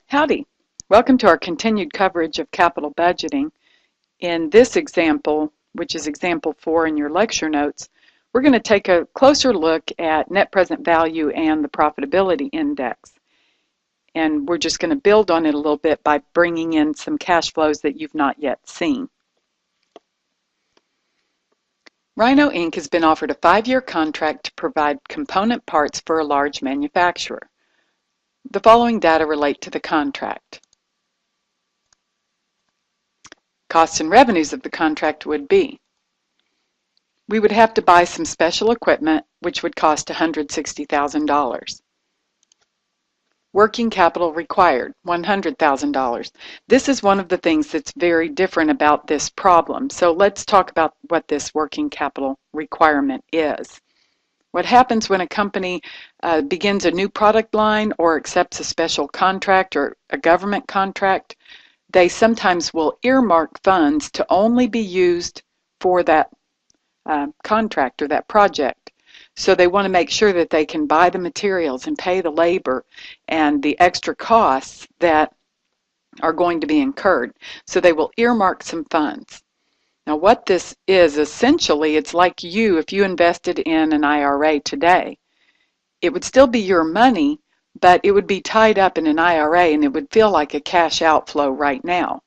Howdy! Welcome to our continued coverage of capital budgeting. In this example, which is example 4 in your lecture notes, we're going to take a closer look at net present value and the profitability index. And we're just going to build on it a little bit by bringing in some cash flows that you've not yet seen. Rhino Inc. has been offered a 5-year contract to provide component parts for a large manufacturer. The following data relate to the contract. Costs and revenues of the contract would be: we would have to buy some special equipment, which would cost $160,000. Working capital required, $100,000. This is one of the things that's very different about this problem. So let's talk about what this working capital requirement is. What happens when a company begins a new product line or accepts a special contract or a government contract? They sometimes will earmark funds to only be used for that contract or that project. So they want to make sure that they can buy the materials and pay the labor and the extra costs that are going to be incurred. So they will earmark some funds. Now what this is, essentially, it's like if you invested in an IRA today. It would still be your money, but it would be tied up in an IRA and it would feel like a cash outflow right now.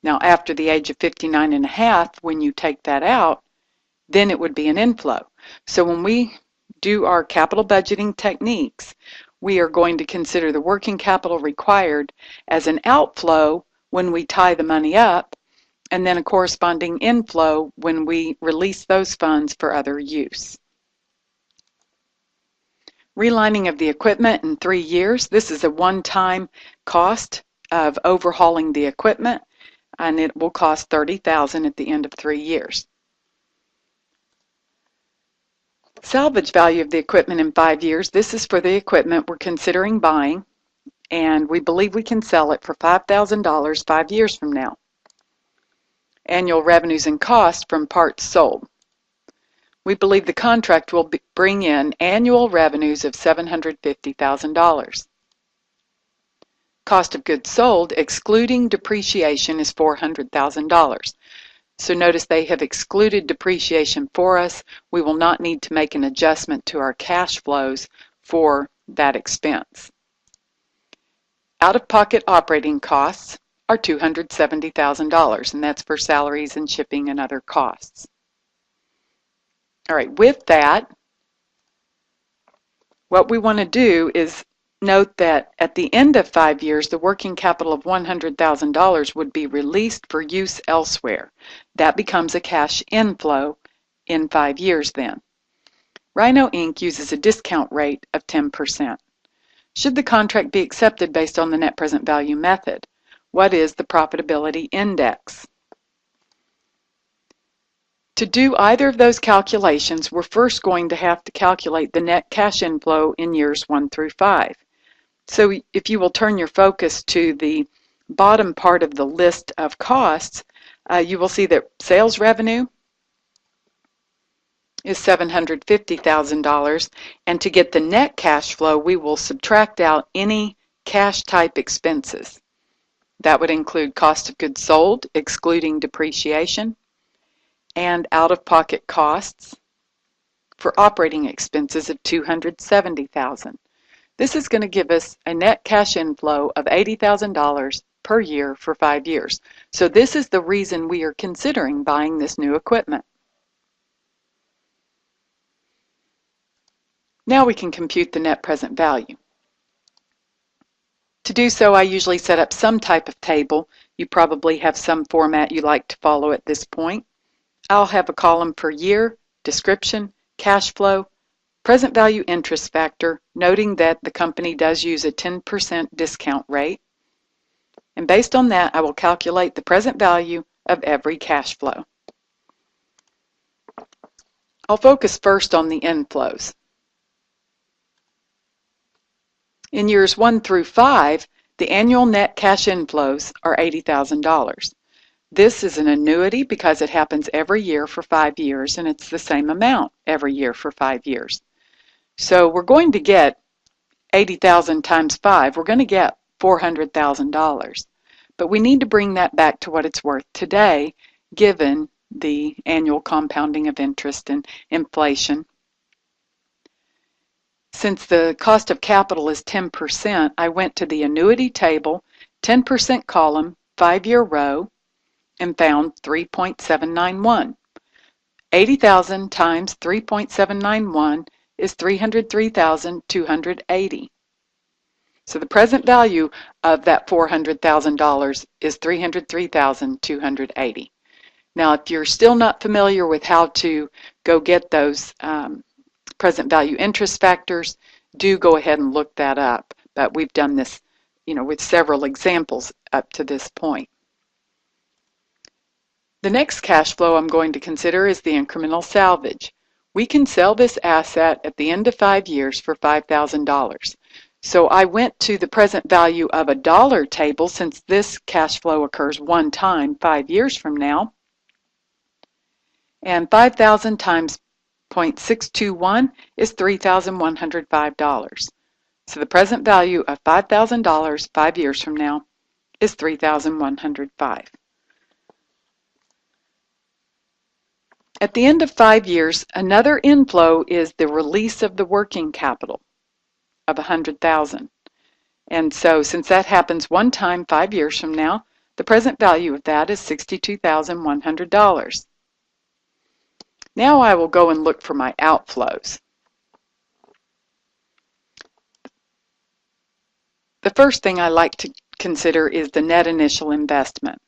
Now after the age of 59 and a half, when you take that out, then it would be an inflow. So when we do our capital budgeting techniques, we are going to consider the working capital required as an outflow when we tie the money up, and then a corresponding inflow when we release those funds for other use. Relining of the equipment in 3 years. This is a one-time cost of overhauling the equipment, and it will cost $30,000 at the end of 3 years. Salvage value of the equipment in 5 years. This is for the equipment we're considering buying, and we believe we can sell it for $5,000 5 years from now. Annual revenues and costs from parts sold. We believe the contract will bring in annual revenues of $750,000. Cost of goods sold, excluding depreciation, is $400,000. So notice they have excluded depreciation for us. We will not need to make an adjustment to our cash flows for that expense. Out-of-pocket operating costs are $270,000, and that's for salaries and shipping and other costs. All right, with that, what we want to do is note that at the end of 5 years, the working capital of $100,000 would be released for use elsewhere. That becomes a cash inflow in 5 years then. Rhino Inc. uses a discount rate of 10%. Should the contract be accepted based on the net present value method? What is the Profitability Index? To do either of those calculations, we're first going to have to calculate the net cash inflow in years 1 through 5. So if you will turn your focus to the bottom part of the list of costs, you will see that sales revenue is $750,000, and to get the net cash flow, we will subtract out any cash type expenses. That would include cost of goods sold, excluding depreciation, and out-of-pocket costs for operating expenses of $270,000. This is going to give us a net cash inflow of $80,000 per year for 5 years. So this is the reason we are considering buying this new equipment. Now we can compute the net present value. To do so, I usually set up some type of table. You probably have some format you like to follow at this point. I'll have a column per year, description, cash flow, present value interest factor, noting that the company does use a 10% discount rate. And based on that, I will calculate the present value of every cash flow. I'll focus first on the inflows. In years 1 through 5, the annual net cash inflows are $80,000. This is an annuity because it happens every year for 5 years, and it's the same amount every year for 5 years. So we're going to get 80,000 times 5. We're going to get $400,000. But we need to bring that back to what it's worth today, given the annual compounding of interest and inflation. Since the cost of capital is 10%, I went to the annuity table, 10% column, 5-year row, and found 3.791. 80,000 times 3.791 is 303,280. So the present value of that $400,000 is 303,280. Now, if you're still not familiar with how to go get those present value interest factors, do go ahead and look that up. But we've done this, with several examples up to this point. The next cash flow I'm going to consider is the incremental salvage. We can sell this asset at the end of 5 years for $5,000. So I went to the present value of a dollar table, since this cash flow occurs one time 5 years from now. And 5,000 times 0.621 is $3,105. So the present value of $5,000 5 years from now is $3,105. At the end of 5 years, another inflow is the release of the working capital of $100,000. And so since that happens one time 5 years from now, the present value of that is $62,100. Now I will go and look for my outflows. The first thing I like to consider is the net initial investment.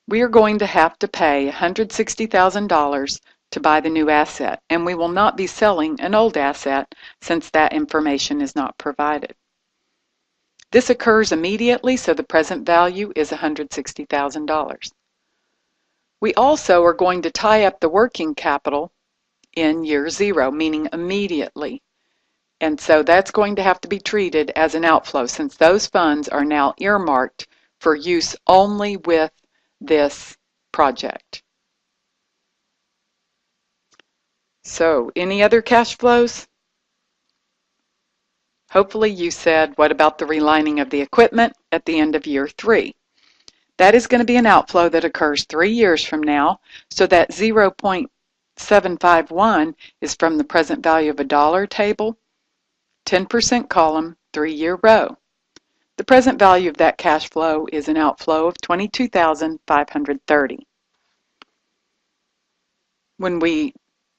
We are going to have to pay $160,000 to buy the new asset, and we will not be selling an old asset since that information is not provided. This occurs immediately, so the present value is $160,000. We also are going to tie up the working capital in year 0, meaning immediately. And so that's going to have to be treated as an outflow, since those funds are now earmarked for use only with this project. So, any other cash flows? Hopefully you said, what about the relining of the equipment at the end of year 3? That is going to be an outflow that occurs 3 years from now, so that 0.751 is from the present value of a dollar table, 10% column, 3-year row. The present value of that cash flow is an outflow of $22,530. When we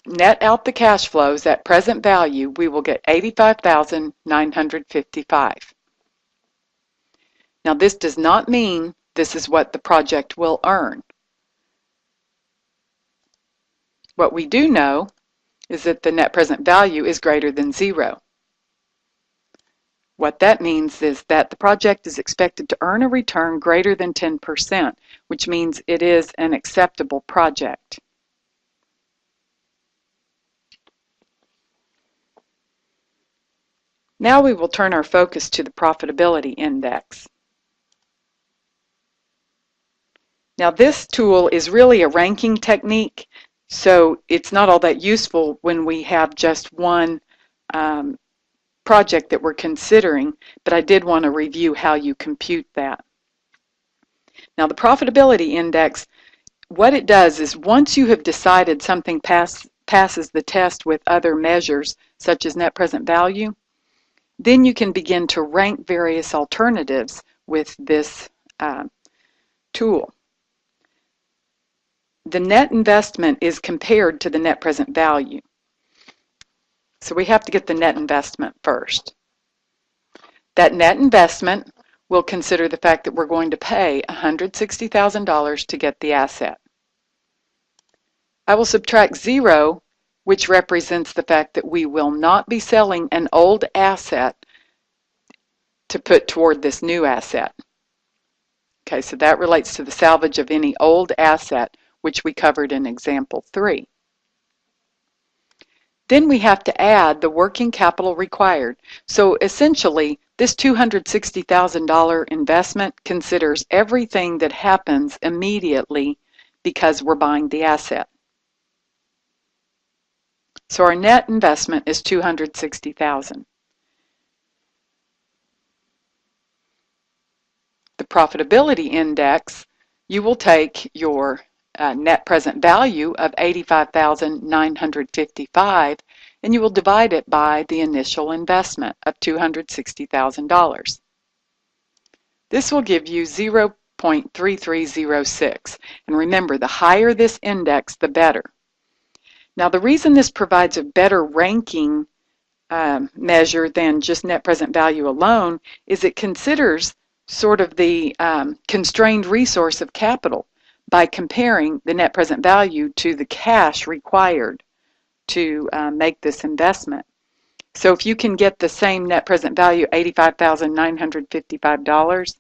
net out the cash flows at present value, we will get $85,955. Now, this does not mean this is what the project will earn. What we do know is that the net present value is greater than 0. What that means is that the project is expected to earn a return greater than 10%, which means it is an acceptable project. Now we will turn our focus to the Profitability Index. Now this tool is really a ranking technique, so it's not all that useful when we have just one project that we're considering, but I did want to review how you compute that. Now the Profitability Index, what it does is once you have decided something passes the test with other measures, such as net present value, then you can begin to rank various alternatives with this tool. The net investment is compared to the net present value. So we have to get the net investment first. That net investment will consider the fact that we're going to pay $160,000 to get the asset. I will subtract 0, which represents the fact that we will not be selling an old asset to put toward this new asset. Okay, so that relates to the salvage of any old asset, which we covered in example 3. Then we have to add the working capital required. So essentially, this $260,000 investment considers everything that happens immediately because we're buying the asset. So our net investment is $260,000. Profitability Index, you will take your net present value of $85,955 and you will divide it by the initial investment of $260,000. This will give you 0.3306. And remember, the higher this index, the better. Now, the reason this provides a better ranking measure than just net present value alone is it considers sort of the constrained resource of capital by comparing the net present value to the cash required to make this investment. So if you can get the same net present value, $85,955,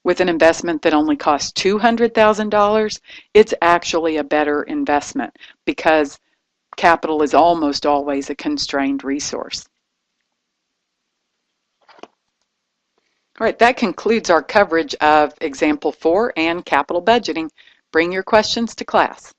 with an investment that only costs $200,000, it's actually a better investment because capital is almost always a constrained resource. All right, that concludes our coverage of Example 4 and capital budgeting. Bring your questions to class.